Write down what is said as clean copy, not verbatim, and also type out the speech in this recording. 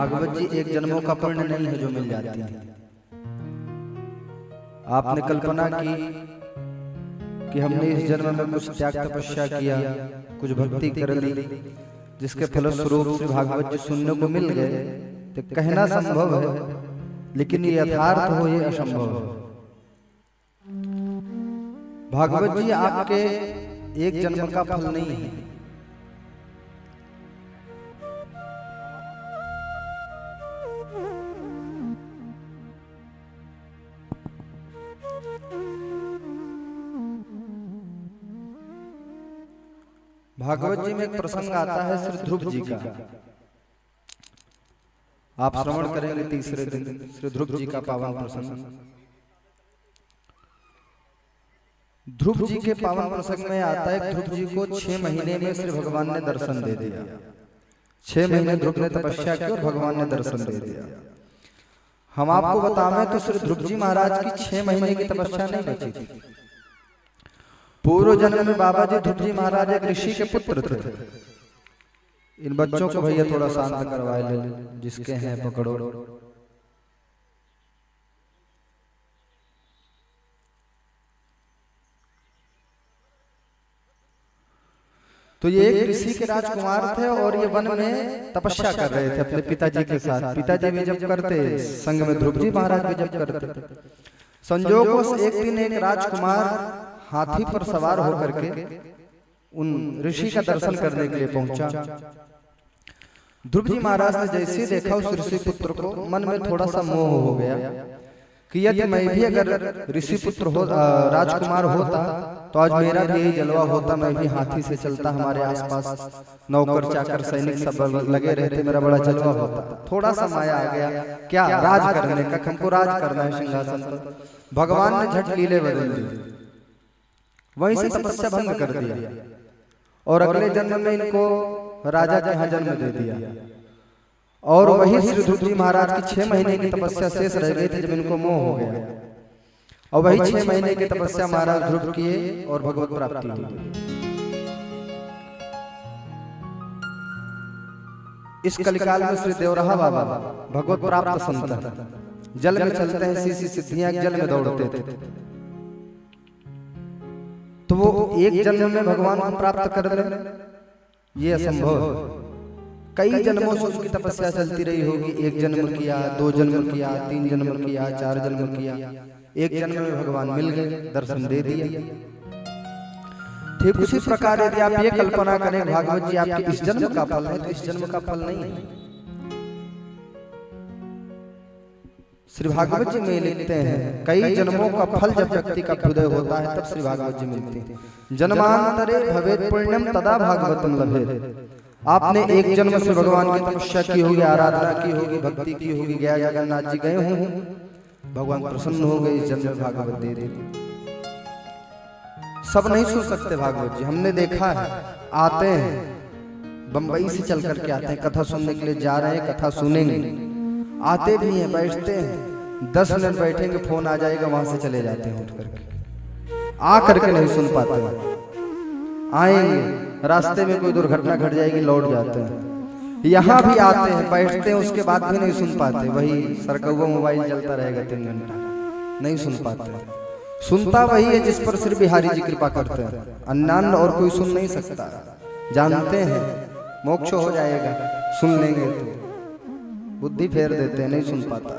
भागवत जी एक जन्मों का पुण्य नहीं है जो मिल जाती है। आपने कल्पना की कि हमने इस जन्म में कुछ त्याग तपस्या किया, कुछ भक्ति कर ली, जिसके फलस्वरूप श्री भागवत जी सुनने को मिल गए, तो कहना संभव है, लेकिन ये यथार्थ हो ये असंभव है। भागवत जी आपके एक जन्म का फल नहीं है। भागवत जी में एक प्रसंग आता है श्री ध्रुव जी का। आप श्रवण करेंगे तीसरे दिन श्री ध्रुव जी का पावन प्रसंग। ध्रुव जी के पावन प्रसंग में आता है ध्रुव जी को 6 महीने में श्री भगवान ने दर्शन दे दिया। 6 महीने ध्रुव ने तपस्या की और भगवान ने दर्शन दे दिया। हम आपको बतावें तो श्री ध्रुव जी महाराज की 6 महीने की तपस्या नहीं बची थी। पूर्व जन्म में बाबा जी ध्रुव जी महाराज एक ऋषि के पुत्र थे। इन बच्चों को भैया थोड़ा शांत करवाए ले, जिसके हैं पकड़ो। तो ये एक ऋषि के राजकुमार थे और ये वन में तपस्या कर रहे थे अपने पिताजी के साथ। पिताजी भी जब करते, संग में ध्रुव जी महाराज भी जब करते। संजोगवश एक दिन एक राजकुमार हाथी पर सवार होकर के उन ऋषि का दर्शन करने के लिए पहुंचा। ध्रुव जी महाराज ने जैसे देखा उस ऋषि पुत्र को, मन में थोड़ा सा मोह हो गया कि यदि मैं भी अगर ऋषि पुत्र हो राजकुमार होता तो आज मेरा भी यही जलवा होता, मैं भी हाथी से चलता, हमारे आसपास नौकर चाकर सैनिक सब लगे रहते, मेरा बड़ा जलवा होता। थोड़ा सा माया आ गया, क्या राज करने का, हमको राज करना है सिंहासन पर। भगवान ने झट लीले बदल दी, वहीं से तपस्या भंग कर दिया और अगले जन्म में इनको राजा के यहाँ जन्म दे दिया। और वही श्री ध्रुव जी महाराज की 6 महीने की तपस्या शेष रह गई थी जब इनको मोह हो गया। और वही 6 महीने की तपस्या महाराज ध्रुव किए और भगवत प्राप्ति हुई। इस कलिकाल में श्री देवराहा बाबा भगवत प्राप्त संत जल में चलते हैं, सीसी सिद्धियां जल में दौड़ते थे। तो वो एक जन्म में भगवान को प्राप्त कर ले, ये असंभव है। कई जन्मों से उसकी तपस्या चलती रही होगी। 1 जन्म किया, 2 जन्म किया, 3 जन्म किया, 4 जन्म किया। एक जन्म में भगवान मिल गए, दर्शन दे दिया। ठीक उसी प्रकार यदि आप ये कल्पना करें भागवत जी आपके इस जन्म का फल है, तो इस जन्म का फल नहीं है। श्री भागवत जी में लिखते हैं कई जन्मों का फल जब व्यक्ति का हृदय होता है तब श्री भागवत जी मिलते हैं। जन्मांतरे भवेत् पुण्यम तदा भागवतम लभेत्। आपने एक जन्म से भगवान की तपस्या की होगी, आराधना की होगी, भक्ति की होगी, गया जगन्नाथ जी गए हों, भगवान प्रसन्न हो गए, इस जन्म में भागवत दे दे। सब नहीं सुन सकते भागवत जी, हमने देखा है। आते हैं बंबई से चल करके आते हैं, कथा सुनने के लिए जा रहे हैं, कथा सुनेंगे, आते भी हैं, बैठते हैं, 10 मिनट बैठेंगे, फोन आ जाएगा, वहां से चले जाते हैं उठ करके, आ करके नहीं सुन पाते। आएंगे, रास्ते में कोई दुर्घटना घट जाएगी, लौट जाते हैं। यहाँ भी आते हैं, बैठते हैं, उसके बाद भी नहीं सुन पाते, वही सरकौवा मोबाइल चलता रहेगा 3 घंटा, नहीं सुन पाते। सुनता वही है जिस पर श्री बिहारी जी कृपा करते हैं, अन्य और कोई सुन नहीं सकता। जानते हैं मोक्ष हो जाएगा, सुन लेंगे तो बुद्धि फेर देते हैं, नहीं सुन पाता।